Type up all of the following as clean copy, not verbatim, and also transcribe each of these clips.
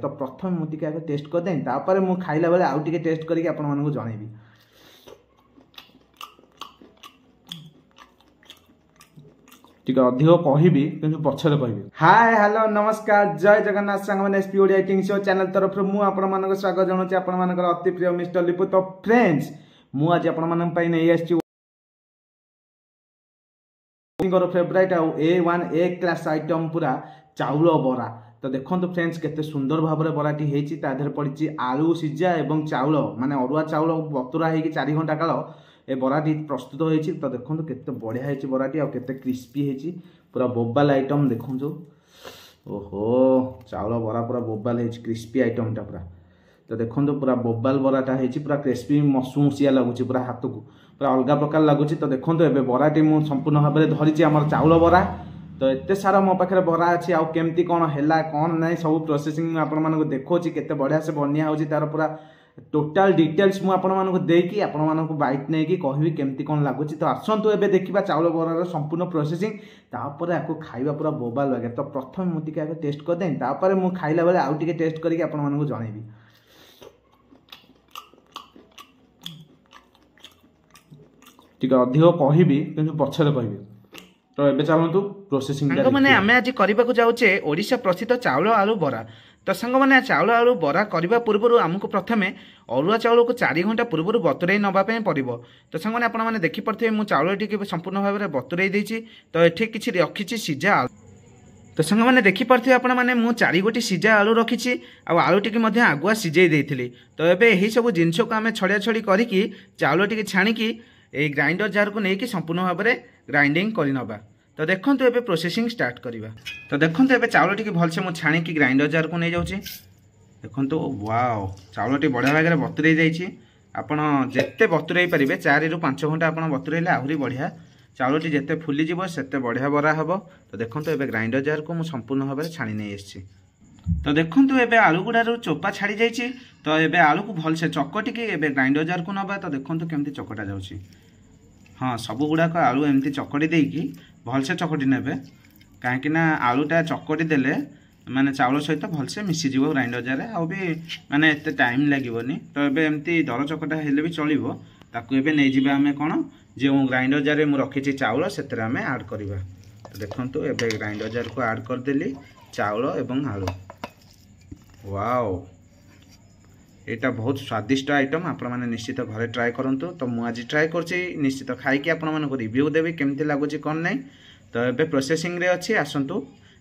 तो प्रथम मुझे आगे टेस्ट करदे तापर मु खाइला बेले आउ टिके टेस्ट करके आपण मानकु जणैबी। ठीक अधिक कहबी कि पछरे कहबी। हाय हेलो नमस्कार जय जगन्नाथ सांग मैंने एसपी ओडिया टिंग शो चैनल तरफ मु आपण मानक स्वागत जणाउछि आपण मानकर अति प्रिय मिस्टर लिपु। तो फ्रेंड्स मु आज आपण मानन पई नै आछि favourite A1 A class item पूरा चाउल बरा। तो देखो फ्रेंड्स केते सुंदर भाव में बराटी होती तादेह पड़ी आलू सिझा एवं चाउल माने अरुआ चाउल बतुरा हो 4 घंटा काल ए बराटी प्रस्तुत होती। तो देखो केते बढ़िया होती बराटी आ केते क्रिस्पी होती पूरा बोबाल आइटम देखो। ओहो चाउल बरा पूरा बोबाल हो क्रिस्पी आइटमटा पूरा। तो देखो पूरा बोबाल बराटा होती पूरा क्रिस्पी मसुमसिया लगुच पूरा हाथ को पूरा अलग प्रकार लगुच। तो देखो ए बराटी मुझे संपूर्ण भाव में धरी आम चाउल बरा। तो एते सारा मो पाखे बरा अच्छी आउ केमती कौन है कौन ना सब प्रोसेसिंग आपको देखो केते बढ़िया से बनिया हो तार पूरा टोटाल डिटेल्स मुझे आपको बाइट नहीं कहबी केमती कौन लगुच। तो आसतु ए देखा चाउल बरार संपूर्ण प्रोसेसिंग तापर आपको खाइबा पूरा बोबाल लगे। तो प्रथम मुझे आगे टेस्ट करदे तापर मु खाइला बेले आउ टिके टेस्ट करके आपको जणैबी। ठीक अधिक कहबी कि पछरे कहबी। तो एबे चलतु प्रोसेसिंग माने आमे आज करबा को जाउचे ओडिशा प्रसिद्ध चाउल आलू बरा। तो संग माने चाउल आलू बरा करबा पूर्व आमको प्रथमे अरुआ चाउल को 4 घंटा पूर्व बतुरई नबा पे पड़िबो। तो संग माने आपण माने देखि परथे मु चाउल टिके संपूर्ण भाव में बतुरई देछि। तो एठी किछि रखिछि सिझा आलू। तो संग माने देखि परथे आपण माने मु 4 गोटी सिझा आलू रखिछि आ आलू टिके मध्ये आगुआ सिझेई देइथिली। तो एबे एही सब जिंस को आमे छड़िया छड़ी करिकि चाउल टिके छाणिकि ए ग्राइंडर जार को लेकिन संपूर्ण भाव में ग्राइंडिंग करनबा। तो देखो तो प्रोसेसिंग स्टार्ट करवा। तो देखो तो चाउल टी भलसे मुझे छाणिकी ग्राइंडर जार को नहीं जाऊँगी। देखो तो वाओ चाउल टी बढ़िया भाग में बतुरई जाइए। आपड़ जिते बतुरई पारे 4 ରୁ 5 घंटा आप बतुरइले आहरी बढ़िया चाउल टी जिते फुलीज से बढ़िया बरा हम। तो देखो तो ग्राइंडर जार को मुझे संपूर्ण भाव में छाणी नहीं आसी। तो देखो तो आलू गुड़ार चोपा छाड़ी जाइए। तो ये आलू को भलसे चकटिकी ग्राइंडर जार को नवा। तो देखो तो केमती चकटा जाऊँगी। हाँ सबू गुड़ाक आलू एमती चकटी देकी भलसे चकटी ने कहीं आलूटा चकटी देले माने चाउल सहित भलसे मिसीज ग्राइंडर जार आउ भी माने एत टाइम लगेनि। तो ये एमती दर चकटा हेले भी चलो ताकू एबे नहीं जिबा हमें कौन जो ग्राइंडर जार मु रखी चाउल से आड करवा। तो देखो एबे ग्राइंडर जार को आड करदेली चाउल एवं आलू। वाओ एटा बहुत स्वादिष्ट आइटम आपण माने निश्चित घरे ट्राए करंतु। तो मु आज ट्राए करछि निश्चित खाइकी आपण मानको रिव्यू देबी केमती लागुची कोन नै। तो एबे प्रोसेसिंग रे अछि आसंतु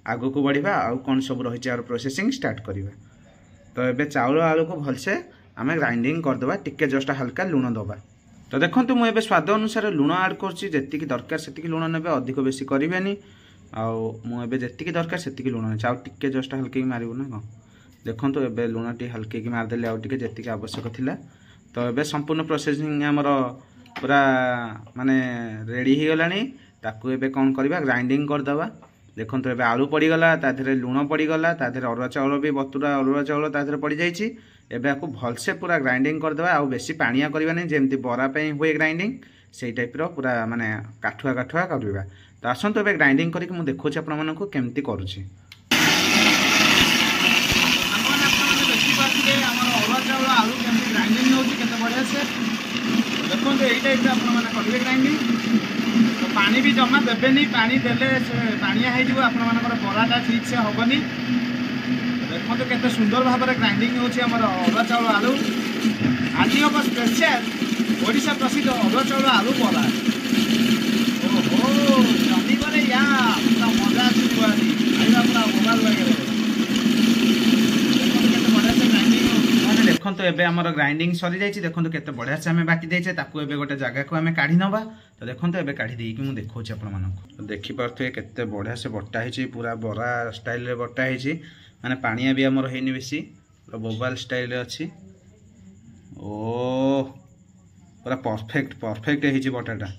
आगु को बढ़िबा आउ कोन सब रहिछि आर प्रोसेसिंग स्टार्ट करिबा। तो एबे चाउल आलू को भलसे आमे ग्राइंडिंग कर देबा टिके जस्ट हल्का लूण दबा। तो देखंतु मु एबे स्वाद अनुसार लूण ऐड करछि जेतिकी दरकार सेतिकी लूण नेबे अधिक बेसी करिवेनी। आउ मु एबे जेतिकी दरकार सेतिकी लूण नै चाउ टिके जस्ट हल्के मारिबो ना को। देखो तो ये लुण टी हल्के की मारदेली आउ टे जी आवश्यक थिला। तो ये संपूर्ण प्रोसेसिंग आमर पूरा माने रेडी हो गलानी। ताकू एबे कौन करवा ग्राइंडिंग करदवा। देखो तो ये आलू पड़ीगला ताधे लुण पड़ीगला ताधे अरुआ चाउल भी बतुरा अरुआ चाउल ताधे पड़ जाइए। एबे आपको भलसे पूरा ग्राइंडिंग करदवा आउ बेसी पानिया करवानी जेमती बरा पे हुए ग्राइंडिंग से टाइप रो पूरा माने काठुआ काठुआ करवा। तो आसतु एबे ग्राइंडिंग करके मु देखुछि आपण मानकु केमती करूछि। आलू केमती ग्राइंडिंग होती बढ़िया से देखो यही टाइप करेंगे ग्राइंडिंग। तो पानी भी जमा देवेनि पानी देले पानिया हो बराटा ठीक से हेनी। देखो तो केते सुंदर भाव में ग्राइंडिंग होम अरुआ चाउल आलू। आज हम स्पेशल ओडिशा प्रसिद्ध अरुआ चाउल आलू बरा। ओहो जमीन या पूरा मजा आईवा पूरा मोबाइल लगे। देखो तो एबे हमर ग्राइंडिंग सरी जाइए। देखो केते बढ़िया से हमें बाटी देचे ताकू एबे गोटे जगह को हमें काढ़ी नबा। तो देखो तो एबे काढ़ी देकी मु देखौछि आपण मानक। तो देखि परथे केते बढ़िया से बट्टा हिची पूरा बरा स्टाइल रे बट्टा हिची माने पानिया भी हमर हेनी बेसी पूरा बोबाल स्टाइल रे अछि। ओ पूरा परफेक्ट परफेक्ट हिची बट्टाटा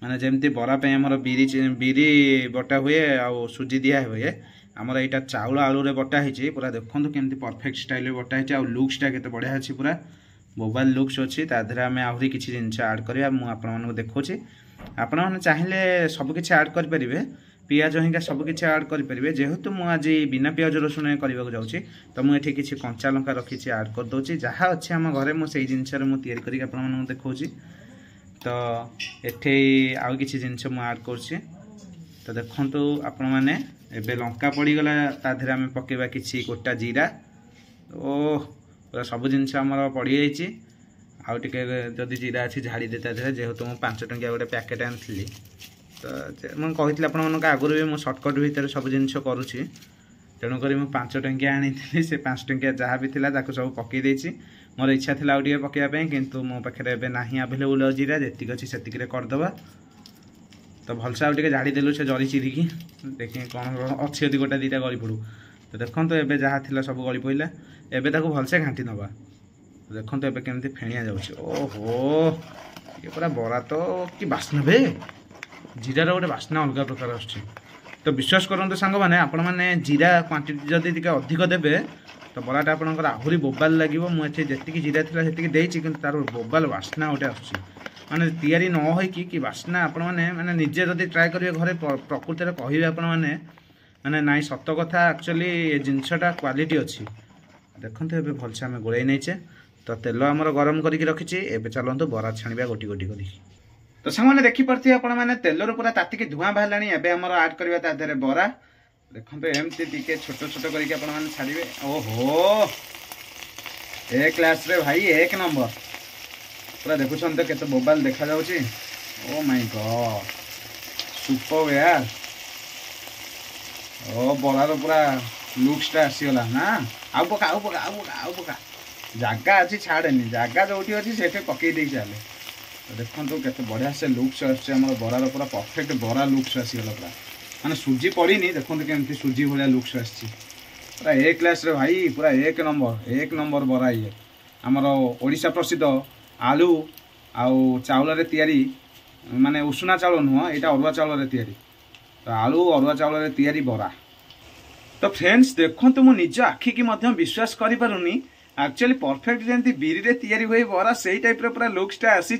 माने जेमती बरा पे हमर बिरी बट्टा हुए आ सुजी दिया हुए आमर यहाँ चाउल आलू रे बटा होती पूरा। देखो केमती परफेक्ट स्टाइल रे बटा होती। लुक्सटा केते बढ़िया अच्छी पूरा मोबाइल लुक्स अच्छी। तादेह आम आहरी किसी जिन ऐड करवा मुझे देखा आपण मैंने चाहिए सबकि ऐड करें पियाज हिंका सबकि ऐड करेंगे जेहेतु मुझे बिना पियाज रसुण करने जाऊँगी तो मुझे किसी कंचा लंका रखी ऐड करदे जहाँ अच्छे आम घरे मुझे जिनस मुझे देखा तो एठे आउ किसी जिनस मुझे ऐड कर तो देखु आपण मैंने एबे लंका पड़गला ताधे आम पकेबा किसी गोटा जीरा ओ पूरा सब जिनस आमर पड़ जाइए आउ टे जदि जीरा अच्छी झाड़ी दे ताधे जेहेतु मुझे 5 टंकिया गोटे पैकेट आनी तो मुझे कहती आप आगुरी भी मुझे सर्टकट भितर सब जिन करुँची तेणुक मुझे 5 टंकिया आनी से 5 टंकिया जहाँ भी था सब पकई देती मोर इच्छा थी आउ टे पकड़ापी कितु मो पाखे ना आभेलेबुल जीरा जी अच्छी से करदे तो भलसे आउ टे झाड़ी देलु से जरी चिरिकी देखिए कौन अच्छी यदि गोटा दीटा गली पड़ू तो देखो एबे जहाँ थी सब गली पड़ा एबे ताको भलसे घाटी नवा देखो एबे केमती फेणिया जाऊँगी ओहो ये पूरा बरा तो कि बास्ना बे जीरार गोटे बास्ना अलग प्रकार आसुच्छी तो विश्वास करूँ सांग मैंने आपण मैंने जीरा क्वांटिटी जदि टिके अधिक देबे तो बराटा आपंकर आहरी बोबाल लगे मुझे जी जीरा थी देती कि तार बोबाल बास्ना गोटे आसुच्छी माने तैयारी न होइकी कि बास्ना आपण मैंने निजे जदि ट्राए करेंगे घरे प्रकृति में कहे आपण मैंने नाई सत कथा एक्चुअली ये जिनसटा क्वालिटी अच्छी देखते ए भलसे आम गोड़े नहींचे तो तेल आमर गरम करके रखी एवं चलतु बरा छाणा गोटी गोटी कर तो सामने देखिपे आपण मैंने तेलर पूरा तातिक धूआं बाहर एवं आमर आड करवा तादे बरा देखते एमती टी छोट छोट कर छाड़े ओहो ए क्लास रे भाई 1 नंबर पूरा देखुन तो केते मोबाइल देखा जाउची ओ माय गॉड सुपर यार ओ बरार पूरा लुक्सटा आसीगला ना आउ पका आउ पका आउ पका आउ पका जगह अच्छी छाड़ेनी जगह जो अच्छी से पकई दे चले तो देखो केते बढ़िया से लुक्स आम बरार पूरा परफेक्ट बरा लुक्स आसीगला पूरा माने सुजी पड़ी देखो केमती सुजी भाया लुक्स आसी पूरा ए क्लास रे भाई पूरा 1 नंबर बरा ये आमर ओडिशा प्रसिद्ध आलू आउ चाउल तैयारी माने उषुना चाउल नुह यहाँ अरुआ चाउल तैयारी तो आलू अरुआ चाउल तैयारी बरा तो फ्रेंड्स देखो तो मुझे निज आखि की विश्वास करि पारुनी एक्चुअली परफेक्ट जमी बिरी रे तैयारी हुए बरा से टाइप पूरा लुक्सटा आसी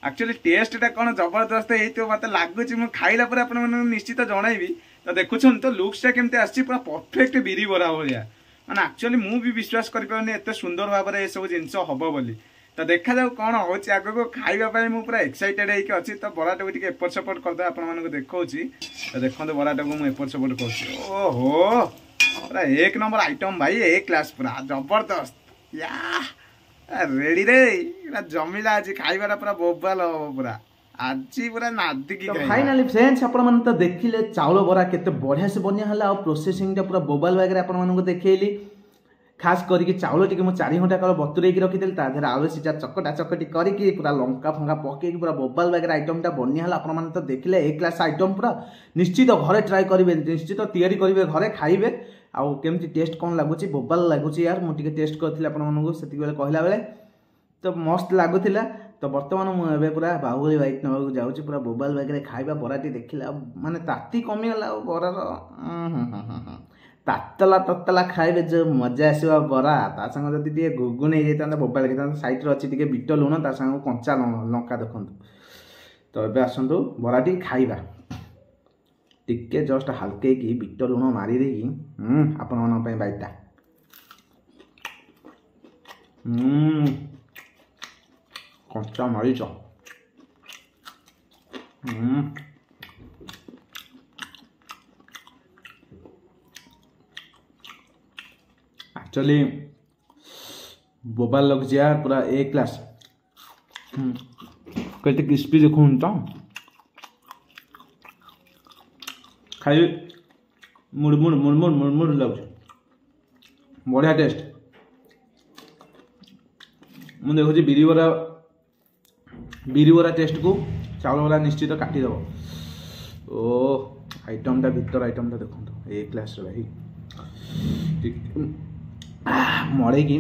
एक्चुअली टेस्टा कौन जबरदस्त हो मत लगुच मुझे खाइला पर आप निश्चित जनइबी तो देखुन तो लुक्सटा केमती आसी पूरा परफेक्ट बिरी बरा भाया माने एक्चुअली मुझे विश्वास करें एत सुंदर भाव में सब जिन हम बोली तो देखा जाऊ कौन हो आगे खाइबा मुझे पूरा एक्साइटेड होगी अच्छी तो बराटा को एपट सेपट करदे आपको देखा तो देखते बराटा को मुझे एपट सेपट कर ओहो पूरा 1 नंबर आइटम भाई 1 क्लास पूरा जबरदस्त या रेडी रे जमिला आज खाइबाटा पूरा बोबाल हम पूरा आज पूरा नादिकी तो फाइनली फ्रेंड्स आपण मन तो देखिले चाउल बरा केते बढ़िया से बनिया हला और प्रोसेसिंगटा पूरा बोबाल वगैरह आपण मन को देखैली खास करके चाउल टी 4 घंटा काल बतुरे रखीदेली ताधर आलू सीचा चकटा चकटी करके पूरा लंका फंका पकई पूरा बोबाल वगैरह आइटमटा बनिया आपण मन तो देखिले 1 क्लास आइटम पूरा निश्चित घरे ट्राए करेंगे निश्चित तैयारी करेंगे घरे खाइबे आउ केमती टेस्ट कौन लगुच बोबाल लगुच यार मुझे टेस्ट करी आपको कहला बेले तो मस्त लगुला तो बर्तमान मुझे पूरा बाहुबली बाइक नवा जाऊँगी पूरा बोबाल वगैरह खाइबा बराटी देखला माने ताती कमीगला बरार तातला ततला खाइबे जो मजा आसवा बरा ता संग जदि टे गुगुन हो जाता बोबाल खाई सैड अच्छी टे बिट लुण ता संग कंचा लंका देखु तो ये आसतु बराटी खाइबा टिके जस्ट हल्के की बिट लुण मारी देकी आपण मन बाइटा कंचा मरीच एक्चुअली बोबाल लग यार पूरा 1 क्लास कहते क्रिस्पी देखो तो खाई मुड़मुड़ मुड़मुड़ मुड़मुड़ लगे बढ़िया टेस्ट मुझे देखुची बिरी बरा टेस्ट को चाउल बरा निश्चित काटिदेव ओ आइटमटा भीतर आइटमटा देखो 1 क्लास भाई मड़े की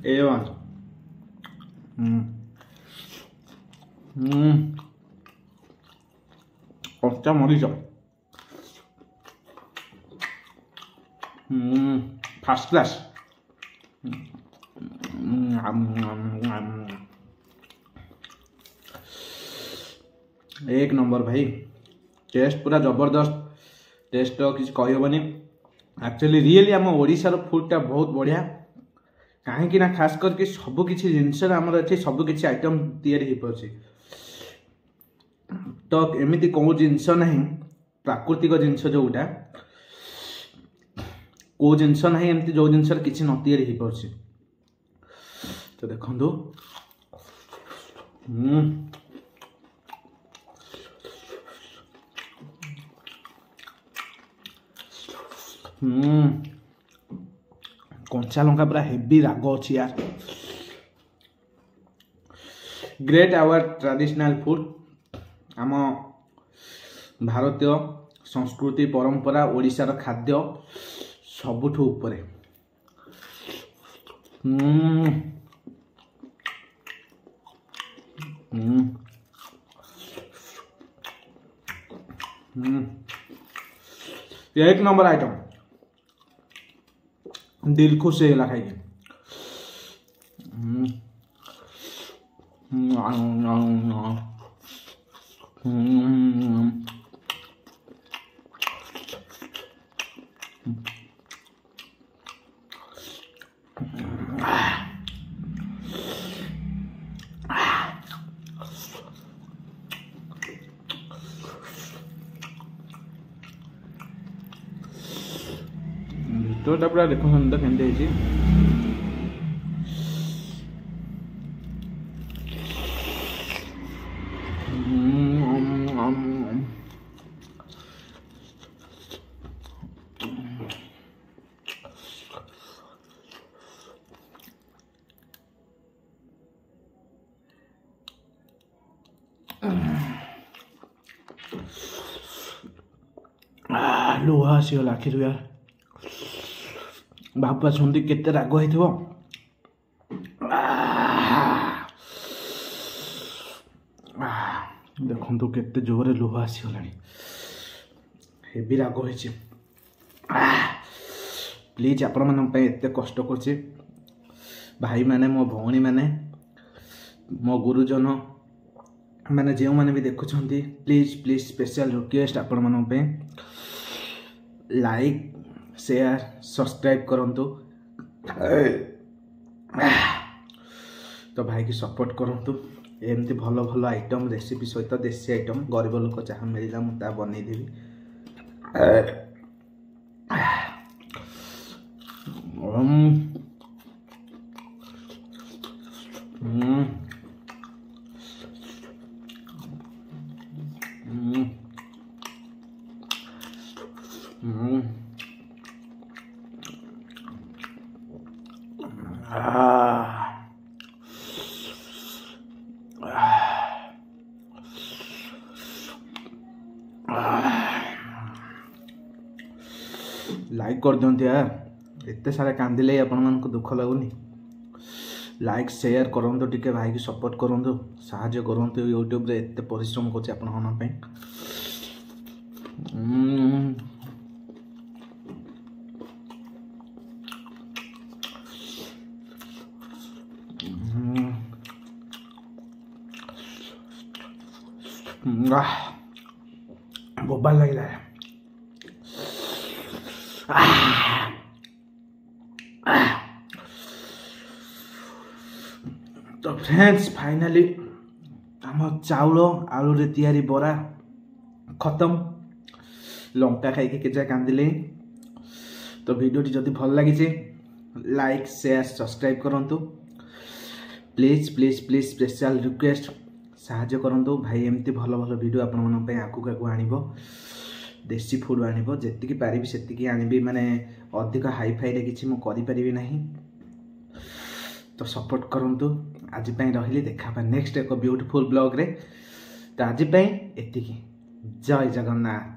A1 कच्चा मरीच फर्स्ट क्लास एक नंबर भाई टेस्ट पूरा जबरदस्त टेस्ट तो किसी कहबनी एक्चुअली रियली आम ओडिशार फूडटा बहुत बढ़िया कहीं ना खास करके सब किसी जिनस आमर अच्छे सब किसी आइटम तैयारी हो पारे तो एमती कौ जिनस ना प्राकृतिक जिनस जोटा को जिनस ना एमती जो जिनस किसी न तैयारी हो पारे तो देखो कंचा लंका पूरा हेवी राग अच्छी यार ग्रेट आवर ट्रेडिशनल फूड आम भारतीय संस्कृति परंपरा ओडिशार खाद्य सबुठु ऊपर एक नंबर आइटम दिल खुश है खाई तो पूरा देखो सुंदर केमती लुह आसीगला आखिर यार बाबा सुंदी केते राग होइथिबो देखो केते जोरे लुह आसीगलानी हेवी राग होइछि प्लीज आपण मन पे एते कष्ट करछि भाई माने मो भौणी माने मो गुरुजन माने जे माने भी देखुछंती प्लीज प्लीज स्पेशल रिक्वेस्ट आपण मन पे लाइक शेयर सब्सक्राइब करंतु तो भाई की सपोर्ट करंतु एमती भल भल आइटम रेसिपी सहित देसी आइटम गरीब लोक जहाँ मिलला मुझे बनई देवी लाइक कर दिंतु यार एत सारा कांदिले आपण मानक दुख लगुनि लाइक शेयर करंतु टिके भाई की सपोर्ट करंतु साहाय्य करंतु यूट्यूब रे एत परिश्रम करछि आपण मन पे बोबाल लगे तो फ्रेंड्स फाइनली आम चाउल आलू रे तैयारी बरा खत्म लंका खाई के कांदिले तो वीडियो जदि भल लगी लाइक शेयर सब्सक्राइब करंतु please please please special request साहाय्य करंतु भाई एमती भल भल वीडियो आपण मन पे आकु आकु आनिबो देसी फूड आनिबो जेतिकी पारिबी सेतिकी आनिबी माने अधिक हाई फाई रे किछि मो करि परिबी नाही तो सपोर्ट करंतु आज पई रहिली देखा नेक्स्ट एक ब्यूटीफुल ब्लॉग रे तो आज पई एतिकी जय जगन्नाथ।